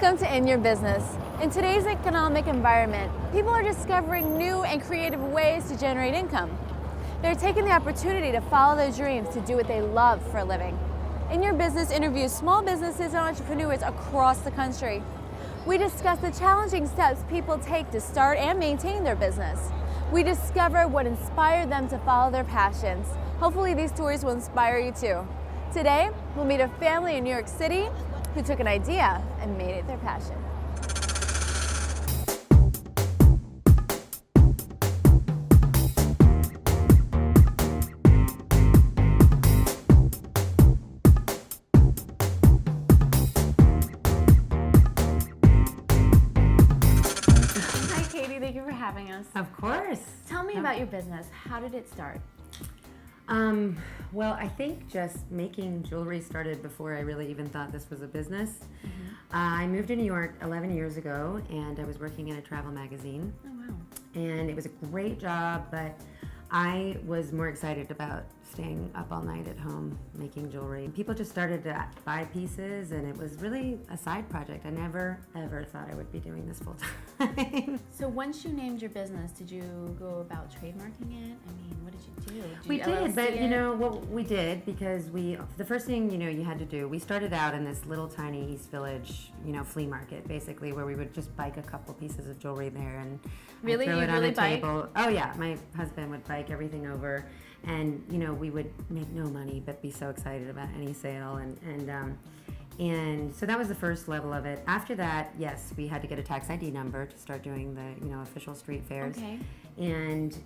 Welcome to In Your Business. In today's economic environment, people are discovering new and creative ways to generate income. They're taking the opportunity to follow their dreams to do what they love for a living. In Your Business interviews small businesses and entrepreneurs across the country. We discuss the challenging steps people take to start and maintain their business. We discover what inspired them to follow their passions. Hopefully these stories will inspire you too. Today, we'll meet a family in New York City who took an idea and made it their passion. Hi Katie, thank you for having us. Of course. Tell me about your business. How did it start? Well, I think just making jewelry started before I really even thought this was a business. I moved to New York 11 years ago, and I was working in a travel magazine. Oh wow. And it was a great job, but I was more excited about staying up all night at home making jewelry. People just started to buy pieces, and it was really a side project. I never, ever thought I would be doing this full time. So once you named your business, did you go about trademarking it? I mean, what did you do? We you did, but LLC you it? know what we did, because the first thing you had to do, we started out in this little tiny East Village flea market, basically, where we would just bike a couple pieces of jewelry there and Really? throw You it on really a bike? table. Oh yeah, my husband would bike everything over, and we would make no money but be so excited about any sale, and so that was the first level of it. After that, yes, we had to get a tax ID number to start doing the official street fairs. Okay. And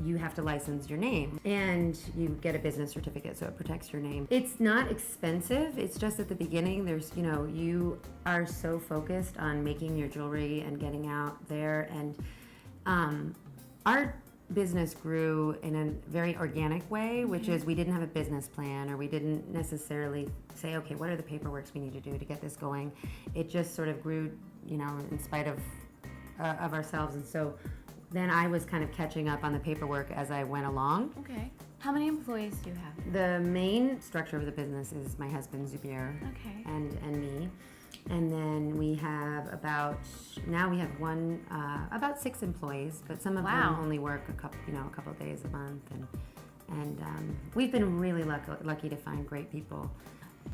you have to license your name, and you get a business certificate so it protects your name. It's not expensive. It's just at the beginning, there's you are so focused on making your jewelry and getting out there, and our business grew in a very organic way, which is we didn't have a business plan, or we didn't necessarily say, okay, what are the paperworks we need to do to get this going. It just sort of grew in spite of ourselves. And so then I was kind of catching up on the paperwork as I went along. Okay. How many employees do you have? The main structure of the business is my husband Zubair Okay. and me. And then we have about 6 employees, but some of Wow. them only work a couple of days a month, and we've been really lucky to find great people.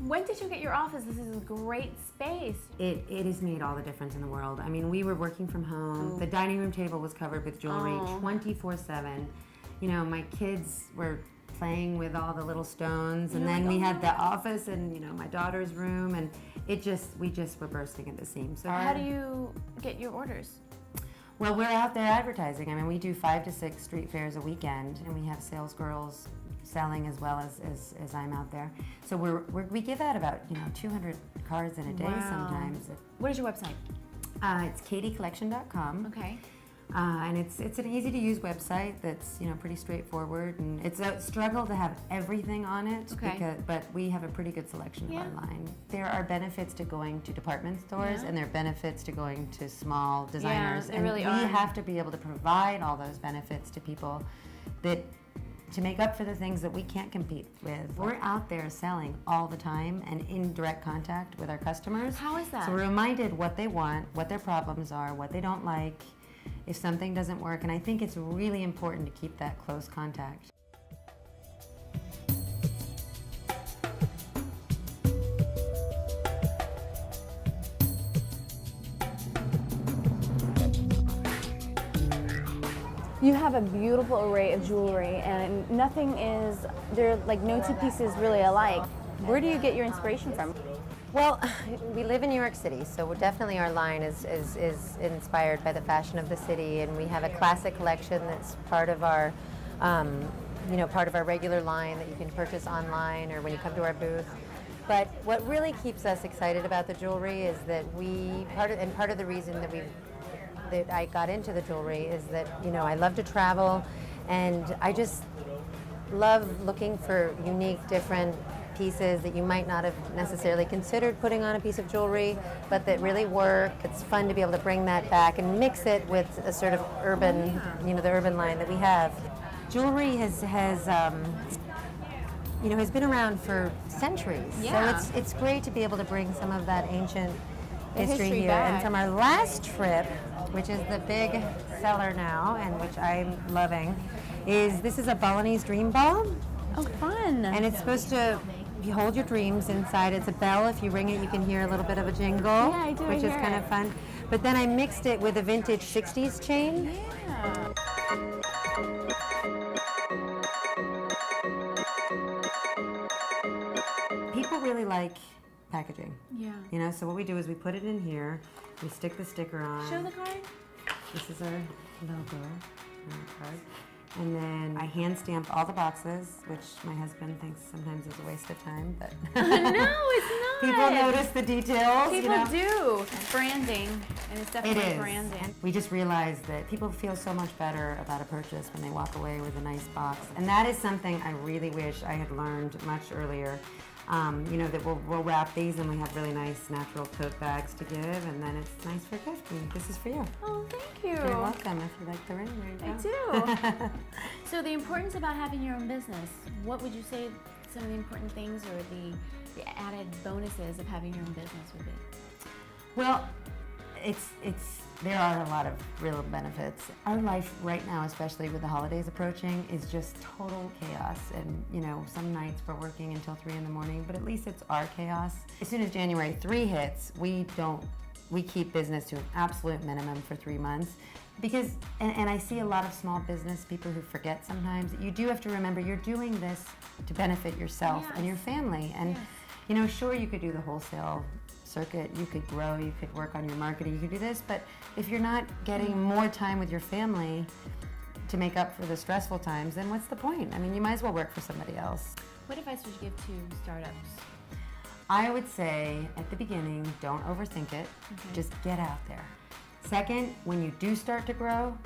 When did you get your office? This is a great space. It has made all the difference in the world. I mean, we were working from home. Oh. The dining room table was covered with jewelry 24/7. My kids were playing with all the little stones, and then we had the office and my daughter's room, and we just were bursting at the seams. So How do you get your orders? Well, we're out there advertising. I mean, we do 5 to 6 street fairs a weekend, and we have sales girls selling as well as I'm out there. So we give out about 200 cards in a day sometimes. What is your website? It's katiecollection.com. Okay. And it's an easy to use website that's pretty straightforward, and it's a struggle to have everything on it. Okay. But we have a pretty good selection online. There are benefits to going to department stores, and there are benefits to going to small designers. there and really we are. have to be able to provide all those benefits to people to make up for the things that we can't compete with. We're out there selling all the time and in direct contact with our customers. How is that? So we're reminded what they want, what their problems are, what they don't like, if something doesn't work, and I think it's really important to keep that close contact. You have a beautiful array of jewelry, and there are like no two pieces really alike. Where do you get your inspiration from? Well, we live in New York City, so definitely our line is inspired by the fashion of the city, and we have a classic collection that's part of our regular line that you can purchase online or when you come to our booth. But what really keeps us excited about the jewelry is that part of the reason that I got into the jewelry is that I love to travel, and I just love looking for unique, different pieces that you might not have necessarily considered putting on a piece of jewelry, but that really work. It's fun to be able to bring that back and mix it with a sort of urban, the urban line that we have. Jewelry has been around for centuries. Yeah. So it's great to be able to bring some of that ancient history here. bag. And from our last trip, which is the big seller now, and which I'm loving, this is a Balinese dream ball. Oh, fun. And it's supposed to you hold your dreams inside. It's a bell. If you ring it, you can hear a little bit of a jingle, Yeah, I do. which is kind of fun. But then I mixed it with a vintage 60s chain. Yeah. People really like packaging. Yeah. You know, so what we do is we put it in here, we stick the sticker on. Show the card. This is our logo on our card. And then I hand stamp all the boxes, which my husband thinks sometimes is a waste of time, but No, it's not. people notice the details. People you know? do. Branding, and it's It definitely is. branding. We just realized that people feel so much better about a purchase when they walk away with a nice box. And that is something I really wish I had learned much earlier. You know, that we'll wrap these and we have really nice natural tote bags to give, and then it's nice for gifting. This is for you. Oh, thank you. You're welcome. If you like the ring, there you go. I do. So the importance about having your own business, what would you say some of the important things or the added bonuses of having your own business would be? Well, there are a lot of real benefits. Our life right now, especially with the holidays approaching, is just total chaos. And you know, some nights we're working until 3 in the morning, but at least it's our chaos. As soon as January 3 hits, we keep business to an absolute minimum for 3 months. Because, and I see a lot of small business people who forget sometimes, that you do have to remember you're doing this to benefit yourself and your family. And you know, sure, you could do the wholesale circuit, you could grow, you could work on your marketing, you could do this, but if you're not getting more time with your family to make up for the stressful times, then what's the point? I mean, you might as well work for somebody else. What advice would you give to startups? I would say at the beginning, don't overthink it, just get out there. Second, when you do start to grow,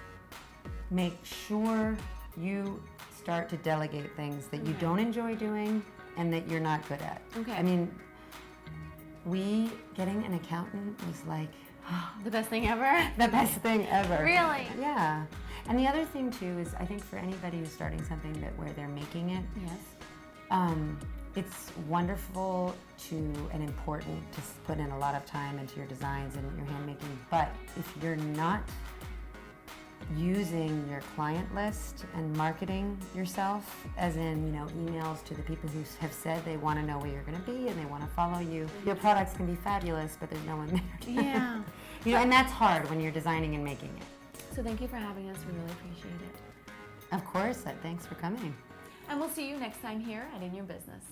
make sure you start to delegate things that you don't enjoy doing and that you're not good at. Okay. I mean, getting an accountant was like The best thing ever? the best thing ever. Really? Yeah. And the other thing too is I think for anybody who's starting something where they're making it, Yes. it's wonderful and important to put in a lot of time into your designs and your hand making. But if you're not using your client list and marketing yourself, as in, you know, emails to the people who have said they want to know where you're going to be and they want to follow you. Your products can be fabulous, but there's no one there. Yeah. You know, and that's hard when you're designing and making it. So thank you for having us. We really appreciate it. Of course, thanks for coming. And we'll see you next time here at In Your Business.